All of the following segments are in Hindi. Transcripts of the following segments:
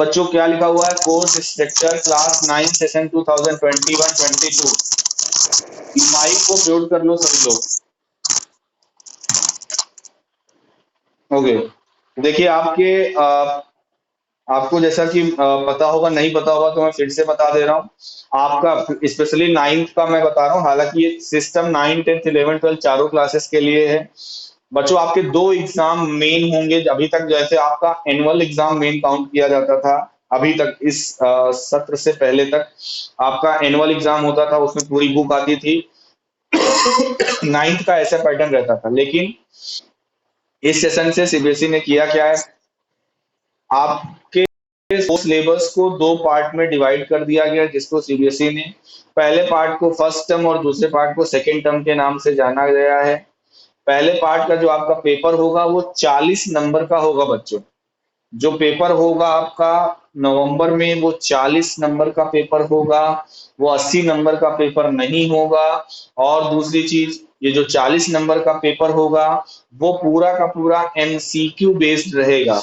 बच्चों क्या लिखा हुआ है, course structure class 9 session 2021-22। Mic को म्यूट कर लो सभी लोग। ओके, देखिए आपको जैसा कि पता होगा, नहीं पता होगा तो मैं फिर से बता दे रहा हूँ। आपका स्पेशली 9th का मैं बता रहा हूँ, हालांकि ये सिस्टम 9, 10, 11, 12 चारों क्लासेस के लिए है। बच्चों आपके 2 एग्जाम मेन होंगे। अभी तक जैसे आपका एनुअल एग्जाम मेन काउंट किया जाता था, अभी तक इस सत्र से पहले तक आपका एनुअल एग्जाम होता था, उसमें पूरी बुक आती थी। 9th का ऐसा पैटर्न रहता था, लेकिन इस सेशन से सीबीएसई ने किया क्या है, आपके सिलेबस को 2 पार्ट में डिवाइड कर दिया गया, जिसको सीबीएसई ने पहले पार्ट को फर्स्ट टर्म और दूसरे पार्ट को सेकेंड टर्म के नाम से जाना गया है। पहले पार्ट का जो आपका पेपर होगा वो 40 नंबर का होगा बच्चों। जो पेपर होगा आपका नवंबर में, वो 40 नंबर का पेपर होगा, वो 80 नंबर का पेपर नहीं होगा। और दूसरी चीज, ये जो 40 नंबर का पेपर होगा वो पूरा का पूरा एमसीक्यू बेस्ड रहेगा।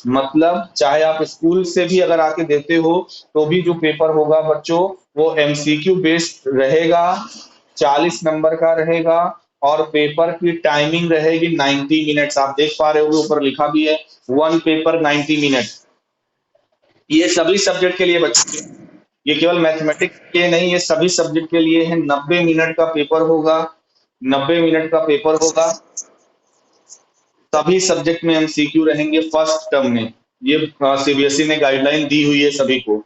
मतलब चाहे आप स्कूल से भी अगर आके देते हो तो भी जो पेपर होगा बच्चों वो एमसीक्यू बेस्ड रहेगा, 40 नंबर का रहेगा। और पेपर की टाइमिंग रहेगी 90 मिनट्स। आप देख पा रहे हो ऊपर लिखा भी है 1 पेपर 90 मिनट। ये सभी सब्जेक्ट के लिए बच्चों, ये केवल मैथमेटिक्स के लिए नहीं, ये सभी सब्जेक्ट के लिए है। 90 मिनट का पेपर होगा, 90 मिनट का पेपर होगा। सभी सब्जेक्ट में एमसीक्यू रहेंगे फर्स्ट टर्म में। ये सीबीएसई ने गाइडलाइन दी हुई है सभी को।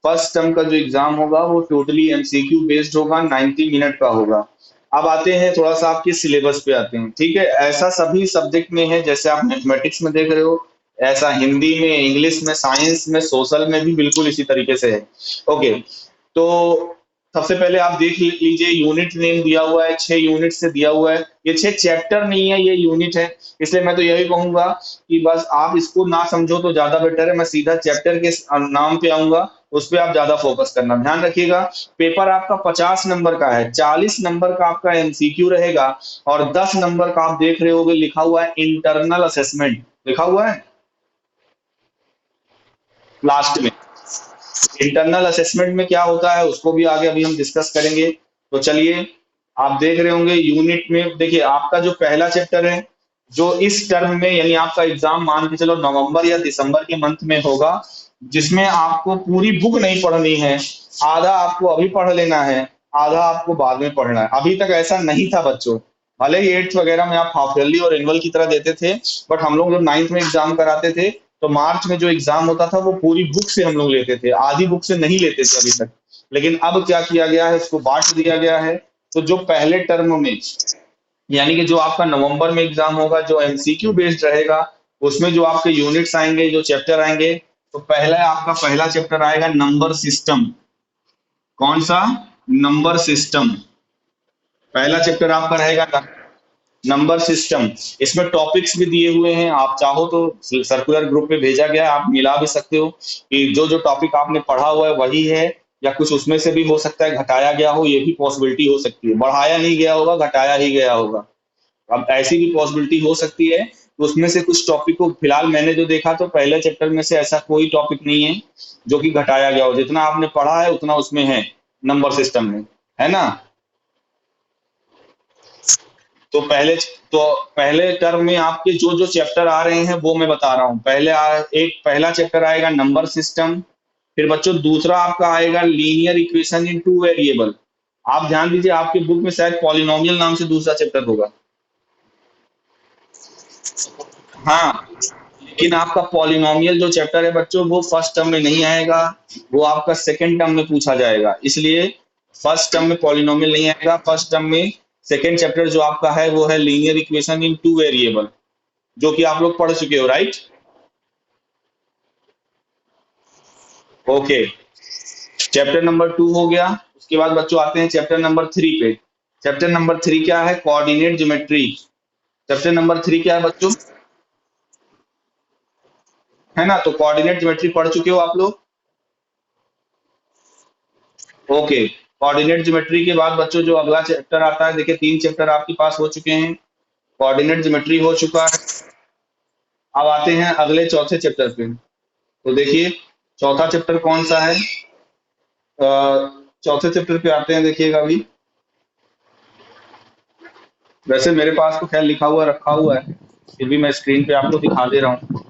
फर्स्ट टर्म का जो एग्जाम होगा वो टोटली एमसीक्यू बेस्ड होगा, 90 मिनट का होगा। अब आते हैं थोड़ा सा आपके सिलेबस पे आते हैं, ठीक है। ऐसा सभी सब्जेक्ट में है, जैसे आप मैथमेटिक्स में देख रहे हो, ऐसा हिंदी में, इंग्लिश में, साइंस में, सोशल में भी बिल्कुल इसी तरीके से है। ओके, तो सबसे पहले आप देख लीजिए, यूनिट नेम दिया हुआ है, 6 यूनिट से दिया हुआ है। ये 6 चैप्टर नहीं है, ये यूनिट है। इसलिए मैं तो यही कहूंगा कि बस आप इसको ना समझो तो ज्यादा बेटर है। मैं सीधा चैप्टर के नाम पे आऊंगा, उस पर आप ज्यादा फोकस करना। ध्यान रखिएगा, पेपर आपका 50 नंबर का है, 40 नंबर का आपका एमसीक्यू रहेगा और 10 नंबर का आप देख रहे होगे लिखा हुआ है इंटरनल असेसमेंट, लिखा हुआ है लास्ट में। इंटरनल असेसमेंट में क्या होता है उसको भी आगे अभी हम डिस्कस करेंगे। तो चलिए, आप देख रहे होंगे यूनिट में, देखिए आपका जो पहला चैप्टर है, जो इस टर्म में यानी आपका एग्जाम मान के चलो नवंबर या दिसंबर के मंथ में होगा, जिसमें आपको पूरी बुक नहीं पढ़नी है। आधा आपको अभी पढ़ लेना है, आधा आपको बाद में पढ़ना है। अभी तक ऐसा नहीं था बच्चों। भले ही 8th वगैरह में आप हाफ ईयरली और एनुअल की तरह देते थे, बट हम लोग जब 9th में एग्जाम कराते थे तो मार्च में जो एग्जाम होता था वो पूरी बुक से हम लोग लेते थे, आधी बुक से नहीं लेते थे अभी तक। लेकिन अब क्या किया गया है, इसको बांट दिया गया है। तो जो पहले टर्म में यानी कि जो आपका नवंबर में एग्जाम होगा, जो एमसीक्यू बेस्ड रहेगा, उसमें जो आपके यूनिट्स आएंगे, जो चैप्टर आएंगे, तो पहला आपका पहला चैप्टर आएगा नंबर सिस्टम। कौन सा? Number system. पहला चैप्टर आपका रहेगा नंबर सिस्टम। इसमें टॉपिक्स भी दिए हुए हैं, आप चाहो तो सर्कुलर ग्रुप पे भेजा गया है, आप मिला भी सकते हो कि जो जो टॉपिक आपने पढ़ा हुआ है वही है, या कुछ उसमें से भी हो सकता है घटाया गया हो, ये भी पॉसिबिलिटी हो सकती है। बढ़ाया नहीं गया होगा, घटाया ही गया होगा। अब ऐसी भी पॉसिबिलिटी हो सकती है। तो उसमें से कुछ टॉपिक को फिलहाल मैंने जो देखा तो पहले चैप्टर में से ऐसा कोई टॉपिक नहीं है जो कि घटाया गया हो। जितना आपने पढ़ा है उतना उसमें है, नंबर सिस्टम में, है ना। तो पहले टर्म में आपके जो जो चैप्टर आ रहे हैं वो मैं बता रहा हूँ। एक पहला चैप्टर आएगा नंबर सिस्टम। फिर बच्चों दूसरा आपका आएगा linear equation in two variable. आप ध्यान दीजिए, आपकी बुक में शायद पॉलिनोमियल नाम से दूसरा चैप्टर होगा। हाँ, लेकिन आपका पॉलिनोमियल जो चैप्टर है बच्चों वो फर्स्ट टर्म में नहीं आएगा, वो आपका सेकेंड टर्म में पूछा जाएगा। इसलिए फर्स्ट टर्म में पॉलिनोमियल नहीं आएगा। फर्स्ट टर्म में सेकेंड चैप्टर जो आपका है वो है linear equation in two variable, जो कि आप लोग पढ़ चुके हो, राइट। ओके, चैप्टर नंबर 2 हो गया। उसके बाद बच्चों आते हैं चैप्टर नंबर 3 पे। चैप्टर नंबर 3 क्या है? Coordinate geometry. चैप्टर नंबर 3 क्या है बच्चों? है ना, तो कोऑर्डिनेट ज्योमेट्री पढ़ चुके हो आप लोग। ओके, कोऑर्डिनेट ज्योमेट्री के बाद बच्चों जो अगला चैप्टर आता है, देखिए 3 चैप्टर आपके पास हो चुके हैं। कोऑर्डिनेट ज्योमेट्री हो चुका है। अब आते हैं अगले चौथे चैप्टर पे। तो देखिए चौथा चैप्टर कौन सा है? अ, चौथे चैप्टर पे आते हैं, देखिएगा अभी। वैसे मेरे पास तो खैर लिखा हुआ रखा हुआ है, फिर भी मैं स्क्रीन पे आपको दिखा दे रहा हूँ।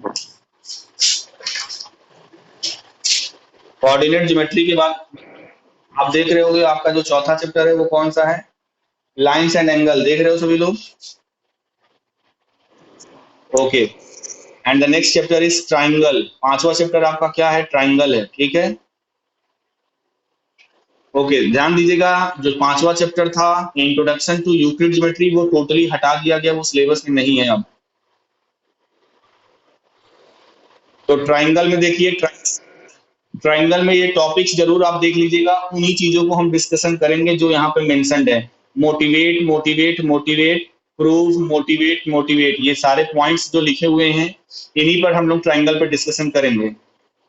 कोऑर्डिनेट ज्योमेट्री के बाद आप देख रहे होगे, आपका जो चौथा चैप्टर है वो कौन सा है? लाइंस एंड एंगल, देख रहे हो सभी लोग? Okay. And the next chapter is triangle. पांचवा चैप्टर आपका क्या है? ट्राइंगल है, ठीक है। ओके, ध्यान दीजिएगा, जो पांचवा चैप्टर था इंट्रोडक्शन टू यूक्लिड ज्योमेट्री, वो टोटली हटा दिया गया, वो सिलेबस में नहीं है अब। तो ट्राइंगल में देखिए, ट्राइंगल में ये टॉपिक्स जरूर आप देख लीजिएगा, उन्हीं चीजों को हम डिस्कशन करेंगे जो यहाँ पे मेंशन्ड है। Motivate, motivate, motivate, prove, motivate, motivate, ये सारे पॉइंट्स जो लिखे हुए हैं, इन्हीं पर हम लोग ट्राइंगल पे डिस्कशन करेंगे।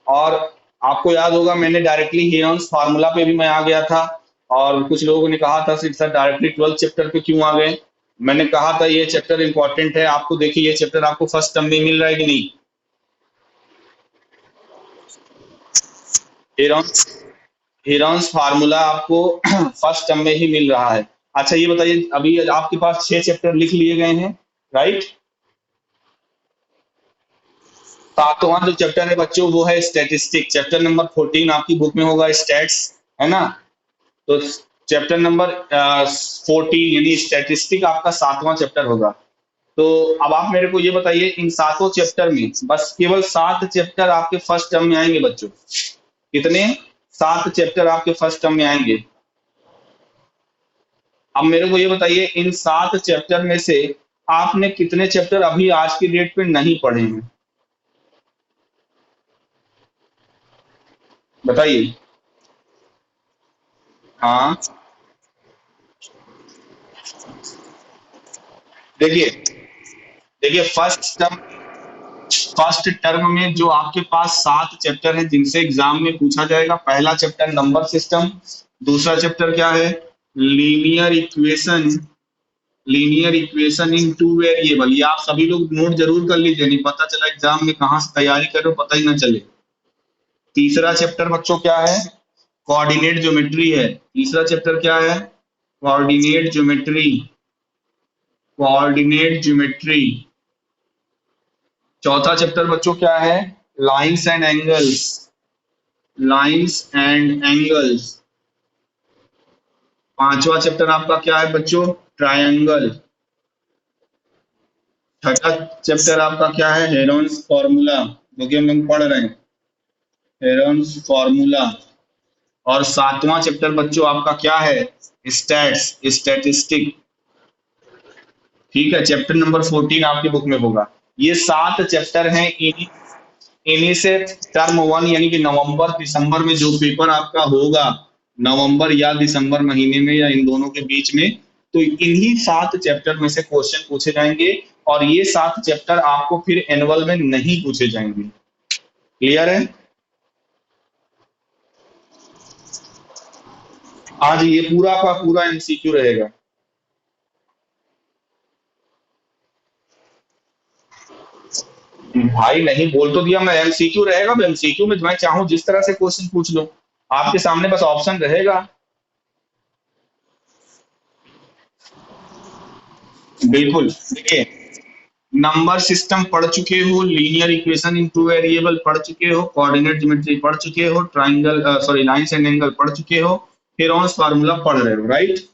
और आपको याद होगा, मैंने डायरेक्टली हेरॉन्स फार्मूला पे भी मैं आ गया था, और कुछ लोगों ने कहा था सर डायरेक्टली 12th चैप्टर पे क्यों आ गए। मैंने कहा था ये चैप्टर इंपॉर्टेंट है आपको, देखिए ये चैप्टर आपको फर्स्ट टर्म में मिल रहा है कि नहीं? हेरॉन्स हेरॉन्स फार्मूला आपको फर्स्ट टर्म में ही मिल रहा है। अच्छा ये बताइए, अभी आपके पास 6 चैप्टर लिख लिए गए हैं, राइट? सातवां जो चैप्टर है बच्चों वो है स्टैटिस्टिक, चैप्टर नंबर 14 आपकी बुक में होगा, स्टैट्स, है ना? तो चैप्टर नंबर 14 यानी स्टैटिस्टिक आपका सातवां चैप्टर होगा। तो अब आप मेरे को ये बताइए, इन सातों चैप्टर में बस केवल 7 चैप्टर आपके फर्स्ट टर्म में आएंगे बच्चों। कितने? 7 चैप्टर आपके फर्स्ट टर्म में आएंगे। अब मेरे को ये बताइए, इन 7 चैप्टर में से आपने कितने चैप्टर अभी आज की डेट पे नहीं पढ़े हैं? बताइए। हाँ, देखिए, देखिए फर्स्ट टर्म में जो आपके पास 7 चैप्टर हैं जिनसे एग्जाम में पूछा जाएगा, पहला चैप्टर नंबर सिस्टम, दूसरा चैप्टर क्या है? Linear equation, linear equation in two variable. ये आप सभी लोग नोट जरूर कर लीजिए, नहीं पता चला एग्जाम में कहाँ से तैयारी करो पता ही ना चले। तीसरा चैप्टर बच्चों क्या है? कोऑर्डिनेट ज्योमेट्री है। तीसरा चैप्टर क्या है? Coordinate geometry, coordinate geometry. चौथा चैप्टर बच्चों क्या है? Lines and angles, lines and angles. पांचवा चैप्टर आपका क्या है बच्चों? ट्रायंगल। छठा चैप्टर आपका क्या है? हेरोन्स फॉर्मूला, जो कि हम लोग पढ़ रहे हैं, हेरोन्स फॉर्मूला। और सातवां चैप्टर बच्चों आपका क्या है? Stats, statistic. ठीक है, चैप्टर नंबर 14 आपकी बुक में होगा। ये 7 चैप्टर हैं, इन्हीं इन्हीं से टर्म 1 यानी कि नवंबर दिसंबर में जो पेपर आपका होगा, नवंबर या दिसंबर महीने में या इन दोनों के बीच में, तो इन्हीं 7 चैप्टर में से क्वेश्चन पूछे जाएंगे। और ये 7 चैप्टर आपको फिर एनुअल में नहीं पूछे जाएंगे। क्लियर है? आज ये पूरा का पूरा एमसीक्यू रहेगा। भाई नहीं, बोल तो दिया मैं, एमसीक्यू रहेगा। एमसीक्यू में मैं चाहूं जिस तरह से क्वेश्चन पूछ लो, आपके सामने बस ऑप्शन रहेगा। बिल्कुल, देखिए, नंबर सिस्टम पढ़ चुके हो, linear equation in two variable पढ़ चुके हो, कोऑर्डिनेट ज्योमेट्री पढ़ चुके हो, triangle sorry lines and angle पढ़ चुके हो, हेरोन्स फार्मूला पढ़ रहे हो, राइट?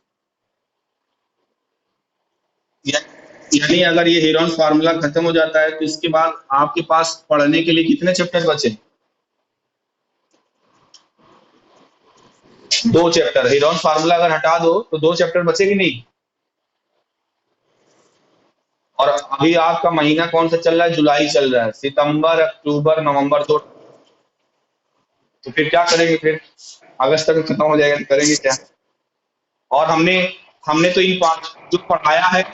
यानी अगर ये हेरोन्स फार्मूला खत्म हो जाता है तो इसके बाद आपके पास पढ़ने के लिए कितने चैप्टर बचे? 2 चैप्टर। हेरोन्स फार्मूला अगर हटा दो तो 2 चैप्टर बचेगी नहीं। और अभी आपका महीना कौन सा चल रहा है? जुलाई चल रहा है। सितंबर, अक्टूबर, नवंबर, दो। तो फिर क्या करेंगे फिर? अगस्त तक खत्म हो जाएगा तो करेंगे क्या? और हमने हमने तो इन 5 जो पढ़ाया है,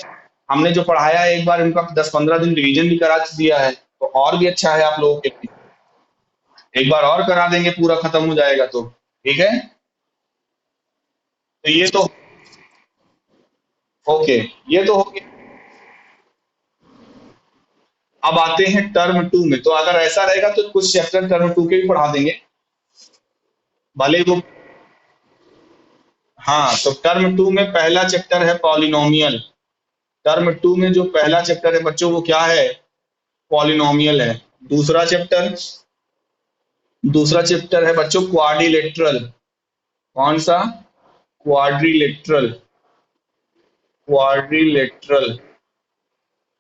हमने जो पढ़ाया है एक बार इनका 10-15 दिन रिवीजन भी करा दिया है, तो और भी अच्छा है आप लोगों के लिए। एक बार और करा देंगे, पूरा खत्म हो जाएगा तो। ठीक है, तो ये तो ओके, ये तो हो गया। अब आते हैं टर्म 2 में। तो अगर ऐसा रहेगा तो कुछ चैप्टर टर्म 2 के भी पढ़ा देंगे, भले ही वो। हाँ, तो टर्म 2 में पहला चैप्टर है पॉलिनोमियल। टर्म 2 में जो पहला चैप्टर है बच्चों वो क्या है? पॉलिनोमियल है। दूसरा चैप्टर दूसरा चैप्टर है बच्चों क्वाड्रिलेटरल। कौन सा? क्वाड्रिलेटरल। क्वाड्रिलेटरल।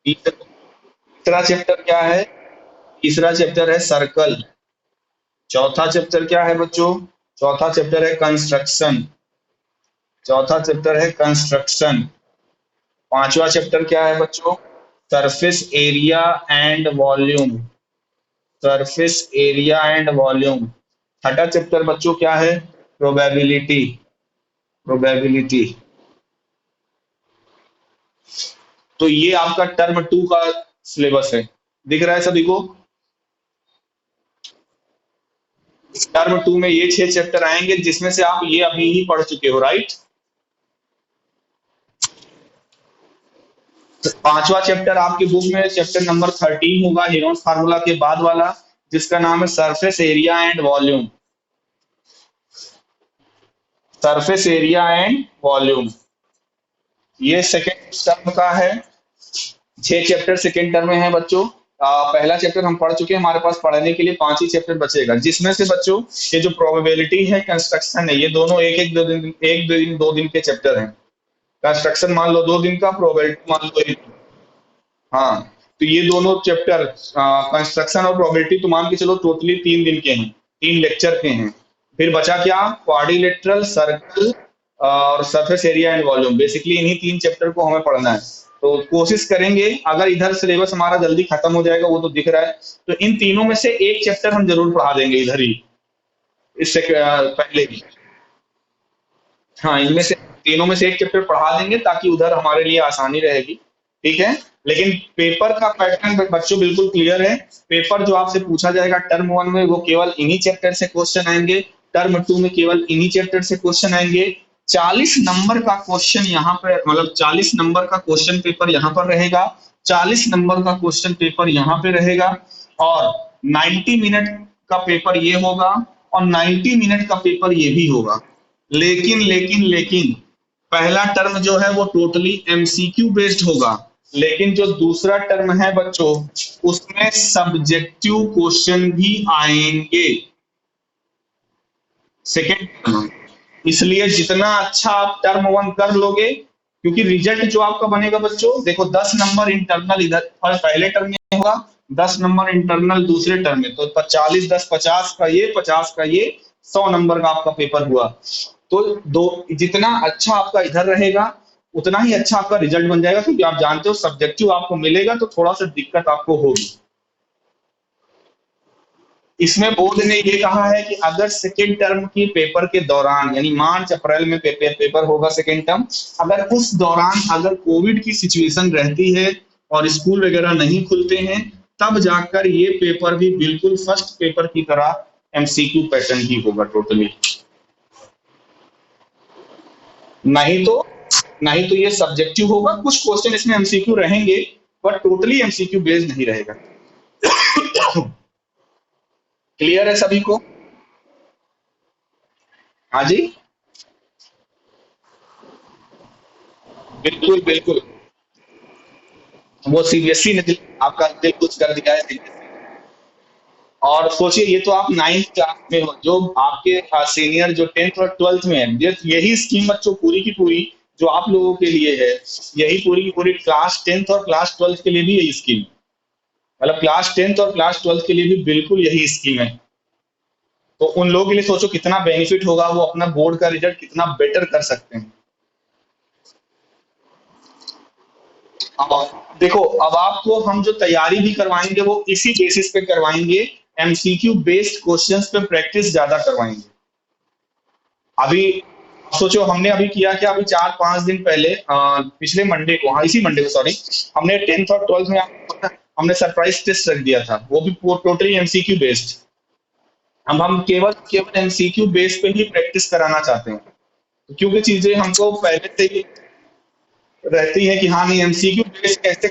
तीसरा चैप्टर क्या है? तीसरा चैप्टर है सर्कल। चौथा चैप्टर क्या है बच्चों? चौथा चैप्टर है कंस्ट्रक्शन। चौथा चैप्टर है कंस्ट्रक्शन। पांचवा चैप्टर क्या है बच्चों? Surface area and volume. Surface area and volume. छठा चैप्टर बच्चों क्या है? प्रोबेबिलिटी। प्रोबेबिलिटी। तो ये आपका टर्म 2 का सिलेबस है। दिख रहा है सभी को? टर्म 2 में ये 6 चैप्टर आएंगे जिसमें से आप ये अभी ही पढ़ चुके हो, राइट? पांचवा चैप्टर आपकी बुक में चैप्टर नंबर 13 होगा, हेरोन्स फार्मूला के बाद वाला, जिसका नाम है surface area and volume. Surface area and volume. ये सेकेंड टर्म का है। 6 चैप्टर सेकेंड टर्म में है बच्चों। पहला चैप्टर हम पढ़ चुके हैं, हमारे पास पढ़ने के लिए 5 ही चैप्टर बचेगा, जिसमें से बच्चों ये जो प्रोबेबिलिटी है, कंस्ट्रक्शन है, ये दोनों एक एक दो दिन के चैप्टर हैं। कंस्ट्रक्शन मान लो 2 दिन का, प्रोबेबिलिटी मान लो 1। हाँ, तो ये दोनों चैप्टर कंस्ट्रक्शन और प्रोबेबिलिटी तो मान के चलो टोटली 3 दिन के हैं, 3 लेक्चर के हैं। फिर बचा क्या? क्वाड्रिलेटरल, सर्कल और surface area and volume. Basically इन्हीं 3 चैप्टर को हमें पढ़ना है। तो कोशिश करेंगे, अगर इधर सिलेबस हमारा जल्दी खत्म हो जाएगा वो तो दिख रहा है, तो इन तीनों में से एक चैप्टर हम जरूर पढ़ा देंगे इधर ही, इससे पहले ही। हाँ, इनमें से तीनों में से एक चैप्टर पढ़ा देंगे ताकि उधर हमारे लिए आसानी रहेगी। ठीक है? लेकिन पेपर का पैटर्न बच्चों बिल्कुल क्लियर है। पेपर जो आपसे पूछा जाएगा टर्म 1 में वो केवल इन्हीं चैप्टर से क्वेश्चन आएंगे। टर्म 2 में केवल इन्हीं चैप्टर से क्वेश्चन आएंगे। 40 नंबर का क्वेश्चन यहाँ पर, मतलब 40 नंबर का क्वेश्चन पेपर यहाँ पर रहेगा, 40 नंबर का क्वेश्चन पेपर यहाँ पे रहेगा, और 90 मिनट का पेपर ये होगा, और 90 मिनट का पेपर ये भी होगा। लेकिन पहला टर्म जो है वो टोटली एमसीक्यू बेस्ड होगा, लेकिन जो दूसरा टर्म है बच्चों उसमें सब्जेक्टिव क्वेश्चन भी आएंगे। सेकेंड टर्म, इसलिए जितना अच्छा आप टर्म 1 कर लोगे, क्योंकि रिजल्ट जो आपका बनेगा बच्चों, देखो 10 नंबर इंटरनल इधर और पहले टर्म में होगा, 10 नंबर इंटरनल दूसरे टर्म में, तो 40 10 50 का ये, 50 का ये, 100 नंबर का आपका पेपर हुआ। तो दो, जितना अच्छा आपका इधर रहेगा उतना ही अच्छा आपका रिजल्ट बन जाएगा, क्योंकि आप जानते हो सब्जेक्टिव आपको मिलेगा तो थोड़ा सा दिक्कत आपको होगी। इसमें बोर्ड ने ये कहा है कि अगर सेकेंड टर्म की पेपर के दौरान, यानी मार्च अप्रैल में पेपर होगा सेकेंड टर्म, अगर उस दौरान अगर कोविड की सिचुएशन रहती है और स्कूल वगैरह नहीं खुलते हैं, तब जाकर ये पेपर भी बिल्कुल फर्स्ट पेपर की तरह एमसीक्यू पैटर्न ही होगा टोटली। नहीं तो नहीं तो ये सब्जेक्टिव होगा, कुछ क्वेश्चन इसमें एमसीक्यू रहेंगे, पर टोटली एमसीक्यू बेस्ड नहीं रहेगा। क्लियर है सभी को? हाँ जी, बिल्कुल बिल्कुल। वो सीबीएसई ने आपका दिल कुछ कर दिया है। और सोचिए, ये तो आप 9th क्लास में हो, जो आपके सीनियर जो 10th और 12th में है, यही स्कीम बच्चों पूरी की पूरी जो आप लोगों के लिए है, यही पूरी की पूरी क्लास 10th और क्लास 12th के लिए भी यही स्कीम, मतलब क्लास 10th और क्लास 12th के लिए भी बिल्कुल यही स्कीम है। तो उन लोगों के लिए सोचो कितना बेनिफिट होगा, वो अपना बोर्ड का रिजल्ट कितना बेटर कर सकते हैं। अब देखो, अब आपको हम जो तैयारी भी करवाएंगे वो इसी बेसिस पे करवाएंगे, एमसीक्यू बेस्ड क्वेश्चंस पे प्रैक्टिस ज्यादा करवाएंगे। अभी सोचो, हमने अभी किया क्या, अभी 4-5 दिन पहले पिछले मंडे को, हाँ इसी मंडे को सॉरी, हमने 10th और 12th में हमने सरप्राइज टेस्ट रख दिया था, वो भी टोटली एमसीक्यू बेस्ड। अब हम केवल केवल एमसीक्यू बेस पे ही प्रैक्टिस कराना चाहते हैं, क्योंकि चीजें हमको पहले से ही रहती है कि हाँ नहीं एमसीक्यू बेस कैसे।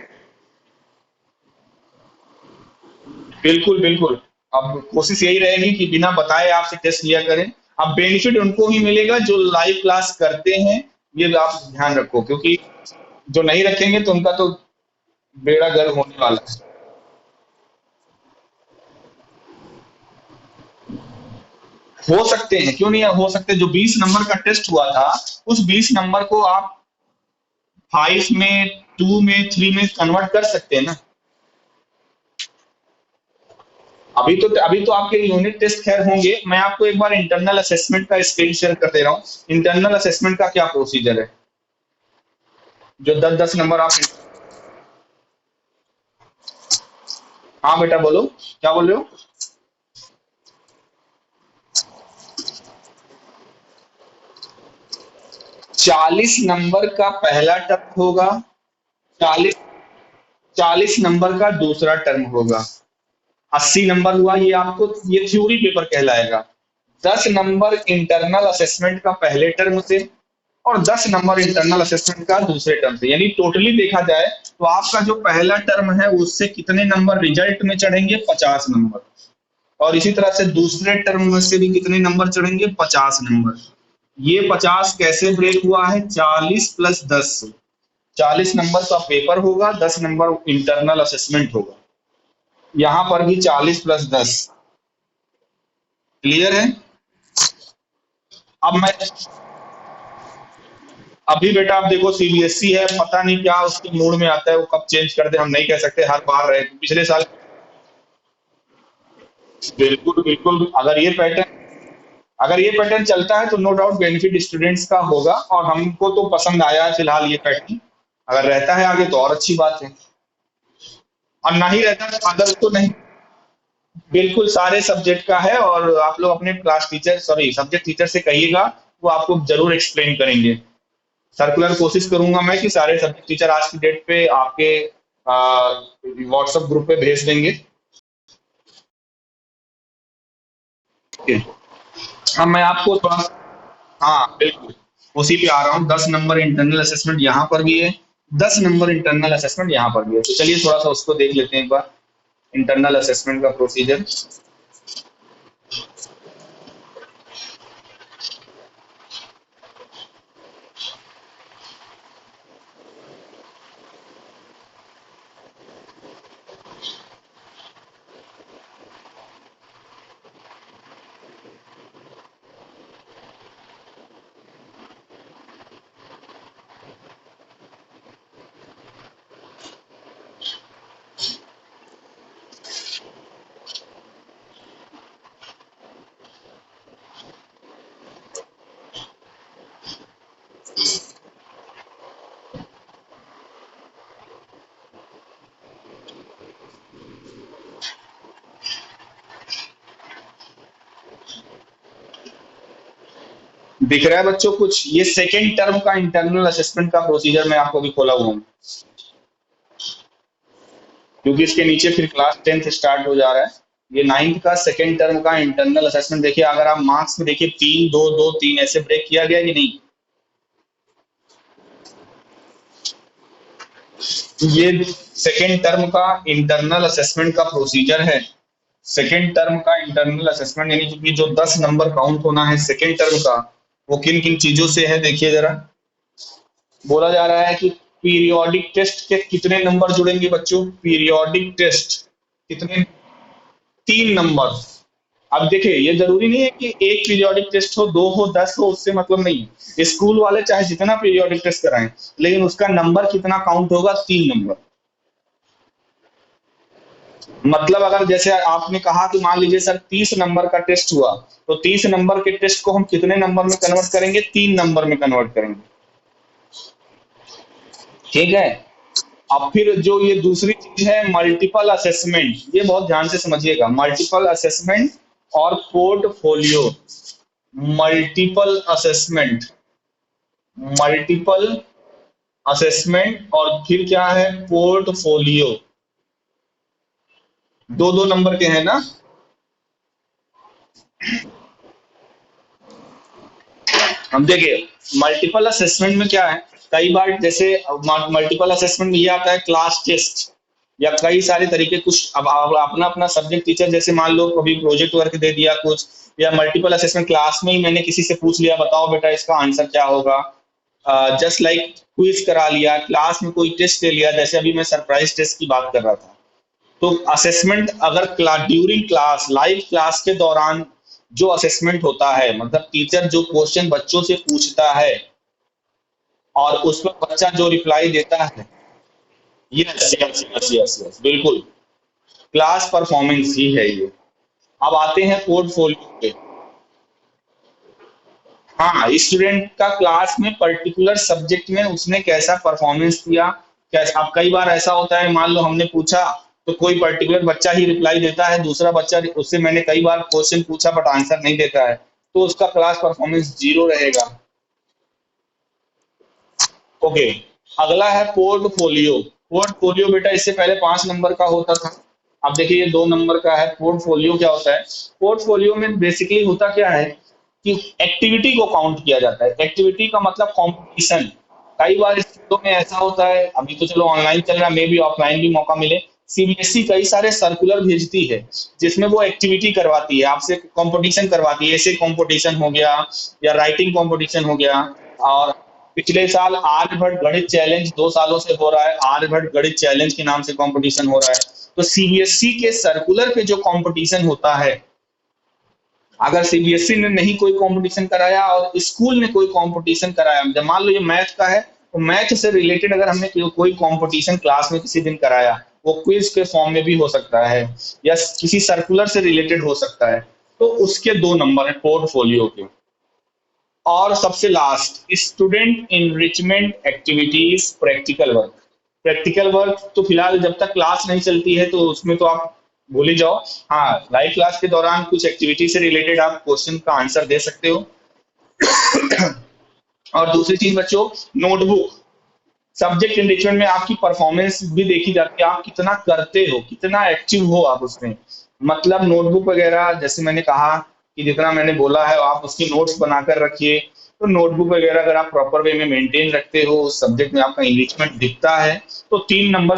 बिल्कुल बिल्कुल। अब कोशिश यही रहेगी कि बिना बताए आपसे टेस्ट लिया करें। अब बेनिफिट उनको ही मिलेगा जो लाइव क्लास करते हैं, ये आप ध्यान रखो, क्योंकि जो नहीं रखेंगे तो उनका तो बेड़ा गर्क होने वाला है। हो सकते हैं, क्यों नहीं हो सकते। जो 20 नंबर का टेस्ट हुआ था, उस 20 नंबर को आप 5 में, 2 में, 3 में कन्वर्ट कर सकते हैं ना। अभी तो आपके यूनिट टेस्ट खैर होंगे। मैं आपको एक बार इंटरनल असेसमेंट का स्क्रीन शेयर कर दे रहा हूँ। इंटरनल असेसमेंट का क्या प्रोसीजर है, जो 10-10 नंबर आप। हाँ बेटा बोलो, क्या बोल रहे हो। 40 नंबर का पहला टर्म होगा, 40 40 नंबर का दूसरा टर्म होगा। 80 नंबर हुआ ये आपको, ये थ्योरी पेपर कहलाएगा। 10 नंबर इंटरनल असेसमेंट का पहले टर्म से, और 10 नंबर इंटरनल असेसमेंट का दूसरे टर्म से। यानी टोटली देखा जाए तो आपका जो पहला टर्म है उससे कितने नंबर रिजल्ट में चढ़ेंगे, 50 नंबर। और इसी तरह से दूसरे टर्म में से भी कितने नंबर चढ़ेंगे, 50 नंबर। ये 50 कैसे ब्रेक हुआ है, 40 + 10। 40 नंबर का पेपर होगा, 10 नंबर इंटरनल असेसमेंट होगा। यहाँ पर भी 40 + 10। क्लियर है। अब मैं, अभी बेटा आप देखो सीबीएसई है, पता नहीं क्या उसके मूड में आता है, वो कब चेंज कर दे हम नहीं कह सकते। हर बार रहे पिछले साल। बिल्कुल बिल्कुल। अगर ये पैटर्न चलता है तो नो डाउट बेनिफिट स्टूडेंट्स का होगा, और हमको तो पसंद आया है फिलहाल ये पैटर्न। अगर रहता है आगे तो और अच्छी बात है, और ना ही रहता है अगर तो नहीं। बिल्कुल सारे सब्जेक्ट का है, और आप लोग अपने class teacher, sorry subject teacher से कहिएगा, वो आपको जरूर एक्सप्लेन करेंगे। सर्कुलर कोशिश करूंगा मैं कि सारे सब्जेक्ट टीचर आज की डेट पे आपके व्हाट्सएप ग्रुप पे भेज देंगे। ओके। अब मैं आपको थोड़ा, हाँ बिल्कुल, उसी पे आ रहा हूँ। 10 नंबर इंटरनल असेसमेंट यहाँ पर भी है, 10 नंबर इंटरनल असेसमेंट यहाँ पर भी है। तो चलिए थोड़ा सा उसको देख लेते हैं एक बार, इंटरनल असेसमेंट का प्रोसीजर। दिख रहा है बच्चों कुछ, ये सेकेंड टर्म का इंटरनल असेसमेंट का प्रोसीजर मैं आपको भी खोला हुआ हूँ, क्योंकि इसके नीचे फिर क्लास 10th स्टार्ट हो जा रहा है। ये 9th का सेकेंड टर्म का इंटरनल असेसमेंट। देखिए अगर आप मार्क्स में देखिए, 3 2 2 3 ऐसे ब्रेक किया गया कि नहीं। ये सेकेंड टर्म का इंटरनल असेसमेंट का प्रोसीजर है। सेकेंड टर्म का इंटरनल असेसमेंट यानी कि जो 10 नंबर काउंट होना है सेकेंड टर्म का, वो किन किन चीजों से है देखिए जरा। बोला जा रहा है कि पीरियोडिक टेस्ट के कितने नंबर जुड़ेंगे बच्चों, पीरियोडिक टेस्ट कितने, 3 नंबर। अब देखिए ये जरूरी नहीं है कि एक पीरियोडिक टेस्ट हो, दो हो, 10 हो, उससे मतलब नहीं है। स्कूल वाले चाहे जितना पीरियोडिक टेस्ट कराएं, लेकिन उसका नंबर कितना काउंट होगा, 3 नंबर। मतलब अगर जैसे आपने कहा कि मान लीजिए सर 30 नंबर का टेस्ट हुआ, तो 30 नंबर के टेस्ट को हम कितने नंबर में कन्वर्ट करेंगे, 3 नंबर में कन्वर्ट करेंगे। ठीक है। अब फिर जो ये दूसरी चीज है मल्टीपल असेसमेंट, ये बहुत ध्यान से समझिएगा। मल्टीपल असेसमेंट और portfolio. Multiple assessment, multiple assessment और फिर क्या है, पोर्टफोलियो। दो दो नंबर के हैं ना। हम देखिए मल्टीपल असेसमेंट में क्या है, कई बार जैसे मल्टीपल असेसमेंट में ये आता है क्लास टेस्ट। या कई सारे तरीके, कुछ अब अपना अपना सब्जेक्ट टीचर जैसे मान लो कभी प्रोजेक्ट वर्क दे दिया कुछ, या मल्टीपल असेसमेंट क्लास में ही मैंने किसी से पूछ लिया, बताओ बेटा इसका आंसर क्या होगा, जस्ट लाइक क्विज करा लिया, क्लास में कोई टेस्ट ले लिया, जैसे अभी मैं सरप्राइज टेस्ट की बात कर रहा था। तो असेसमेंट अगर ड्यूरिंग क्लास, लाइव क्लास के दौरान जो असेसमेंट होता है, मतलब टीचर जो क्वेश्चन बच्चों से पूछता है और उस पर बच्चा जो रिप्लाई देता है। Yes yes yes yes yes, बिल्कुल। क्लास परफॉर्मेंस ही है ये। अब आते हैं पोर्टफोलियो पे। हाँ, स्टूडेंट का क्लास में पर्टिकुलर सब्जेक्ट में उसने कैसा परफॉर्मेंस किया, कैसा। अब कई बार ऐसा होता है, मान लो हमने पूछा तो कोई पर्टिकुलर बच्चा ही रिप्लाई देता है, दूसरा बच्चा, उससे मैंने कई बार क्वेश्चन पूछा बट आंसर नहीं देता है, तो उसका क्लास परफॉर्मेंस जीरो रहेगा। ओके, अगला है पोर्टफोलियो। पोर्टफोलियो बेटा इससे पहले 5 नंबर का होता था, अब देखिए ये 2 नंबर का है। पोर्टफोलियो क्या होता है? पोर्टफोलियो में बेसिकली होता क्या है कि एक्टिविटी को काउंट किया जाता है। एक्टिविटी का मतलब कंपटीशन। कई बार स्कूलों में ऐसा होता है, अभी तो चलो ऑनलाइन चल रहा है, मे भी ऑफलाइन भी मौका मिले। सीबीएसई कई सारे सर्कुलर भेजती है जिसमें वो एक्टिविटी करवाती है, आपसे कंपटीशन करवाती है, ऐसे कंपटीशन हो गया या राइटिंग कंपटीशन हो गया। और पिछले साल आर्यभट्ट गणित चैलेंज 2 सालों से हो रहा है, आर्यभट्ट गणित चैलेंज के नाम से कंपटीशन हो रहा है। तो सीबीएसई के सर्कुलर पे जो कंपटीशन होता है, अगर सीबीएसई ने नहीं कोई कंपटीशन कराया और स्कूल ने कोई कंपटीशन कराया, जब मान लो ये मैथ का है, तो मैथ से रिलेटेड अगर हमने कोई कंपटीशन क्लास में किसी दिन कराया, वो क्विज के फॉर्म में भी हो सकता है या किसी सर्कुलर से रिलेटेड हो सकता है, तो उसके 2 नंबर है पोर्टफोलियो के। और सबसे last, student enrichment activities practical work. Practical work तो फिलहाल जब तक क्लास नहीं चलती है तो उसमें तो आप भूल ही जाओ। हाँ, लाइव क्लास के दौरान कुछ एक्टिविटी से रिलेटेड आप क्वेश्चन का आंसर दे सकते हो। और दूसरी चीज बच्चों, नोटबुक। सब्जेक्ट एनरिचमेंट में आपकी परफॉर्मेंस भी देखी जाती है, आप कितना करते हो, कितना एक्टिव हो आप उसमें। मतलब नोटबुक वगैरह, जैसे मैंने कहा कि जितना मैंने बोला है आप उसकी नोट्स बनाकर रखिए। तो नोटबुक वगैरह अगर आप प्रॉपर वे में मेंटेन रखते हो, उस सब्जेक्ट में आपका एनरिचमेंट दिखता है, तो 3 नंबर।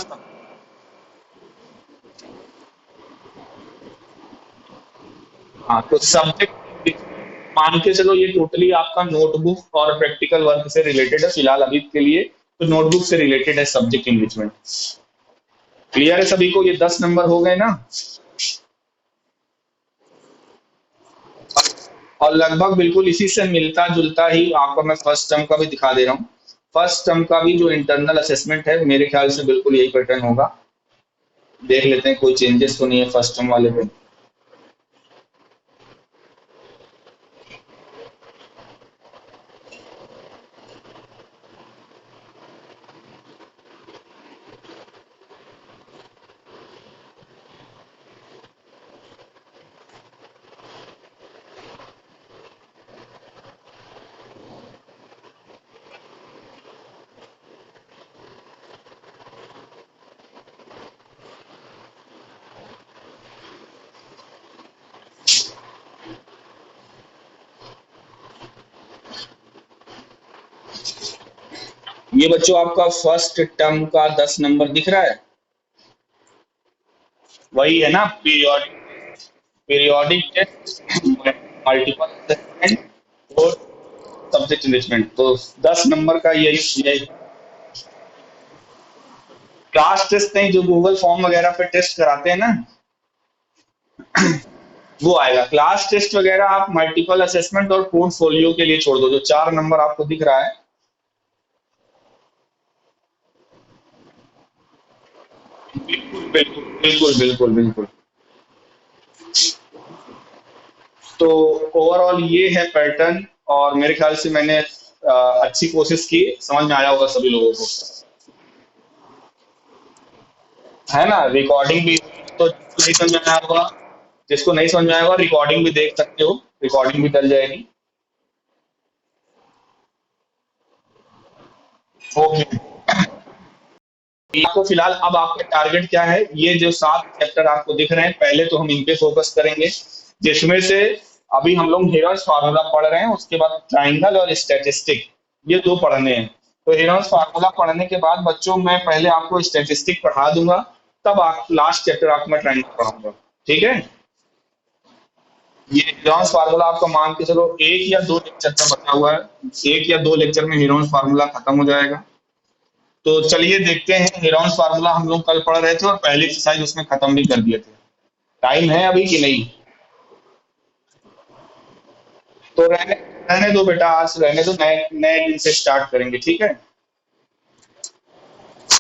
हाँ, तो सब्जेक्ट मान के चलो ये टोटली आपका नोटबुक और प्रैक्टिकल वर्क से रिलेटेड है फिलहाल अभी के लिए। तो नोटबुक से रिलेटेड है सब्जेक्ट एनरिचमेंट। क्लियर है सभी को? ये 10 नंबर हो गए ना। और लगभग बिल्कुल इसी से मिलता जुलता ही आपको मैं फर्स्ट टर्म का भी दिखा दे रहा हूँ। फर्स्ट टर्म का भी जो इंटरनल असेसमेंट है, मेरे ख्याल से बिल्कुल यही पैटर्न होगा। देख लेते हैं कोई चेंजेस तो नहीं है फर्स्ट टर्म वाले पे। ये बच्चों आपका फर्स्ट टर्म का 10 नंबर दिख रहा है, वही है ना, periodic. Periodic test, multiple assessment और सब्जेक्ट एनरिचमेंट, तो 10 नंबर का यही। क्लास टेस्ट नहीं, जो गूगल फॉर्म वगैरह पे टेस्ट कराते हैं ना, वो आएगा। क्लास टेस्ट वगैरह आप मल्टीपल असेसमेंट और पोर्टफोलियो के लिए छोड़ दो, जो 4 नंबर आपको दिख रहा है। बिल्कुल बिल्कुल बिल्कुल बिल्कुल बिल्कुल। तो ओवरऑल ये है पैटर्न, और मेरे ख्याल से मैंने अच्छी कोशिश की, समझ में आया होगा सभी लोगों को, है ना। रिकॉर्डिंग भी, तो नहीं समझ में आया होगा, जिसको नहीं समझ में आया होगा रिकॉर्डिंग भी देख सकते हो, रिकॉर्डिंग भी डल जाएगी। ओके, आपको फिलहाल अब आपका टारगेट क्या है? ये जो 7 चैप्टर आपको दिख रहे हैं, पहले तो हम इन पे फोकस करेंगे, जिसमें से अभी हम लोग हेरॉस फार्मूला पढ़ रहे हैं, उसके बाद ट्राइंगल और स्टैटिस्टिक, ये 2 पढ़ने हैं। तो हेरॉस फार्मूला पढ़ने के बाद बच्चों मैं पहले आपको स्टैटिस्टिक पढ़ा दूंगा, तब आप लास्ट चैप्टर आपको मैं ट्रायंगल पढ़ाऊंगा। ठीक है, ये हेरोन्स फार्मूला आपका मान के चलो 1 या 2 लेक्चर का बचा हुआ है, 1 या 2 लेक्चर में हेरोन्स फार्मूला खत्म हो जाएगा। तो चलिए देखते हैं, हेरोन्स फार्मूला हम लोग कल पढ़ रहे थे और पहली एक्सरसाइज उसमें खत्म भी कर दिए थे। टाइम है अभी कि नहीं? तो रहने रहने दो बेटा, आज रहने दो, नए नए दिन से स्टार्ट करेंगे, ठीक है।